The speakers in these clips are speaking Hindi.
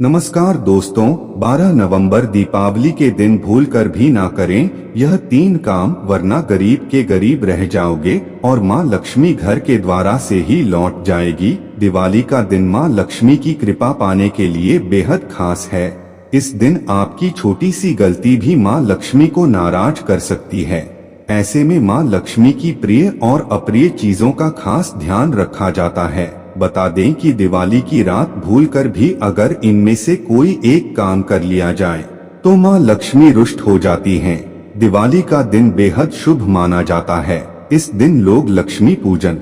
नमस्कार दोस्तों, 12 नवंबर दीपावली के दिन भूल कर भी ना करें यह 3 काम, वरना गरीब के गरीब रह जाओगे और माँ लक्ष्मी घर के द्वारा से ही लौट जाएगी। दिवाली का दिन माँ लक्ष्मी की कृपा पाने के लिए बेहद खास है। इस दिन आपकी छोटी सी गलती भी माँ लक्ष्मी को नाराज कर सकती है। ऐसे में माँ लक्ष्मी की प्रिय और अप्रिय चीजों का खास ध्यान रखा जाता है। बता दें कि दिवाली की रात भूलकर भी अगर इनमें से कोई एक काम कर लिया जाए तो माँ लक्ष्मी रुष्ट हो जाती हैं। दिवाली का दिन बेहद शुभ माना जाता है। इस दिन लोग लक्ष्मी पूजन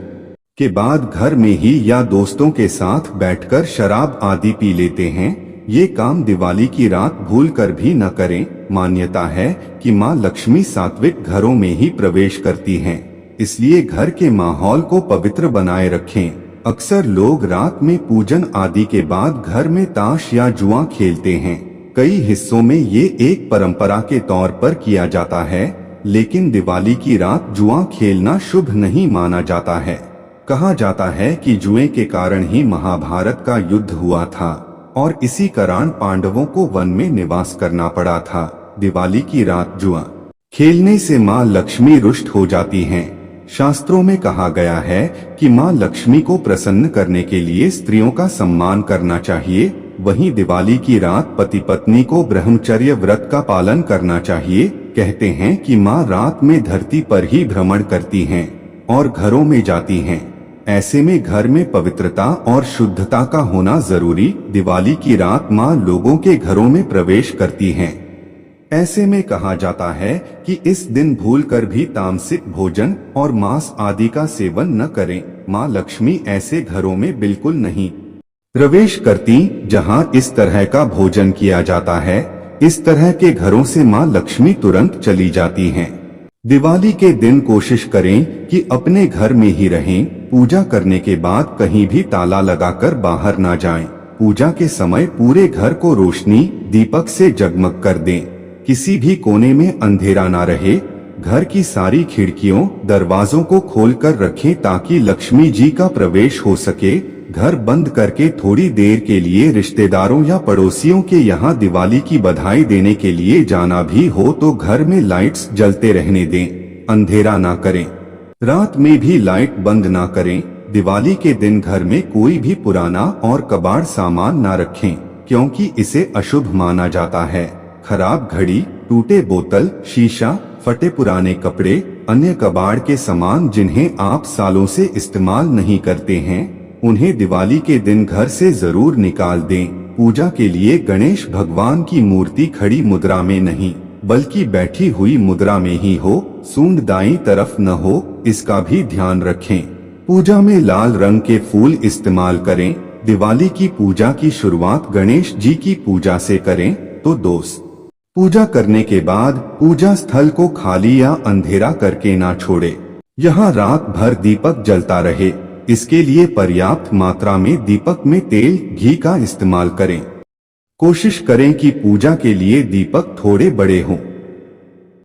के बाद घर में ही या दोस्तों के साथ बैठकर शराब आदि पी लेते हैं। ये काम दिवाली की रात भूलकर भी न करें। मान्यता है कि माँ लक्ष्मी सात्विक घरों में ही प्रवेश करती हैं, इसलिए घर के माहौल को पवित्र बनाए रखें। अक्सर लोग रात में पूजन आदि के बाद घर में ताश या जुआ खेलते हैं। कई हिस्सों में ये एक परंपरा के तौर पर किया जाता है, लेकिन दिवाली की रात जुआ खेलना शुभ नहीं माना जाता है। कहा जाता है कि जुए के कारण ही महाभारत का युद्ध हुआ था और इसी कारण पांडवों को वन में निवास करना पड़ा था। दिवाली की रात जुआ खेलने से माँ लक्ष्मी रुष्ट हो जाती हैं। शास्त्रों में कहा गया है कि माँ लक्ष्मी को प्रसन्न करने के लिए स्त्रियों का सम्मान करना चाहिए। वहीं दिवाली की रात पति पत्नी को ब्रह्मचर्य व्रत का पालन करना चाहिए। कहते हैं कि माँ रात में धरती पर ही भ्रमण करती हैं और घरों में जाती हैं। ऐसे में घर में पवित्रता और शुद्धता का होना जरूरी। दिवाली की रात माँ लोगों के घरों में प्रवेश करती हैं। ऐसे में कहा जाता है कि इस दिन भूलकर भी तामसिक भोजन और मांस आदि का सेवन न करें। माँ लक्ष्मी ऐसे घरों में बिल्कुल नहीं प्रवेश करती जहां इस तरह का भोजन किया जाता है। इस तरह के घरों से माँ लक्ष्मी तुरंत चली जाती हैं। दिवाली के दिन कोशिश करें कि अपने घर में ही रहें। पूजा करने के बाद कहीं भी ताला लगाकर बाहर ना जाएं। पूजा के समय पूरे घर को रोशनी दीपक से जगमग कर दें। किसी भी कोने में अंधेरा ना रहे। घर की सारी खिड़कियों दरवाजों को खोलकर रखें ताकि लक्ष्मी जी का प्रवेश हो सके। घर बंद करके थोड़ी देर के लिए रिश्तेदारों या पड़ोसियों के यहाँ दिवाली की बधाई देने के लिए जाना भी हो तो घर में लाइट्स जलते रहने दें। अंधेरा ना करें। रात में भी लाइट बंद ना करें। दिवाली के दिन घर में कोई भी पुराना और कबाड़ सामान ना रखें, क्योंकि इसे अशुभ माना जाता है। खराब घड़ी, टूटे बोतल, शीशा, फटे पुराने कपड़े, अन्य कबाड़ के सामान जिन्हें आप सालों से इस्तेमाल नहीं करते हैं, उन्हें दिवाली के दिन घर से जरूर निकाल दें। पूजा के लिए गणेश भगवान की मूर्ति खड़ी मुद्रा में नहीं बल्कि बैठी हुई मुद्रा में ही हो। सूंड दाईं तरफ न हो, इसका भी ध्यान रखें। पूजा में लाल रंग के फूल इस्तेमाल करें। दिवाली की पूजा की शुरुआत गणेश जी की पूजा से करें तो दोस्त पूजा करने के बाद पूजा स्थल को खाली या अंधेरा करके ना छोड़े। यहाँ रात भर दीपक जलता रहे। इसके लिए पर्याप्त मात्रा में दीपक में तेल घी का इस्तेमाल करें। कोशिश करें कि पूजा के लिए दीपक थोड़े बड़े हों।